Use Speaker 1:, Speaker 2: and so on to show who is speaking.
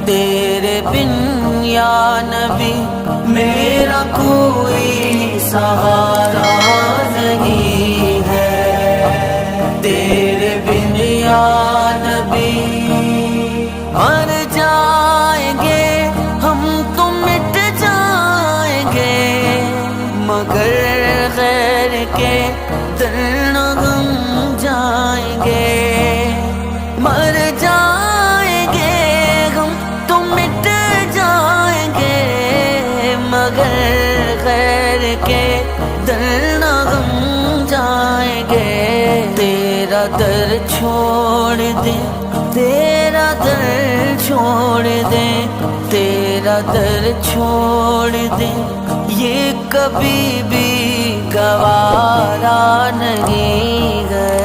Speaker 1: تیرے بن یا نبی میرا کوئی سہارا نہیں ہے، تیرے بن یا نبی مر جائیں گے ہم تو مٹ جائیں گے، مگر غیر کے در نہ ہم جائیں گے، مر جائیں گے ہم تو مٹ جائیں گے، مگر غیر کے در نہ ہم جائیں گے، تیرا در چھوڑ دے، تیرا در چھوڑ دے، تیرا در چھوڑ دے، یہ کبھی بھی گوارا نہیں ہے۔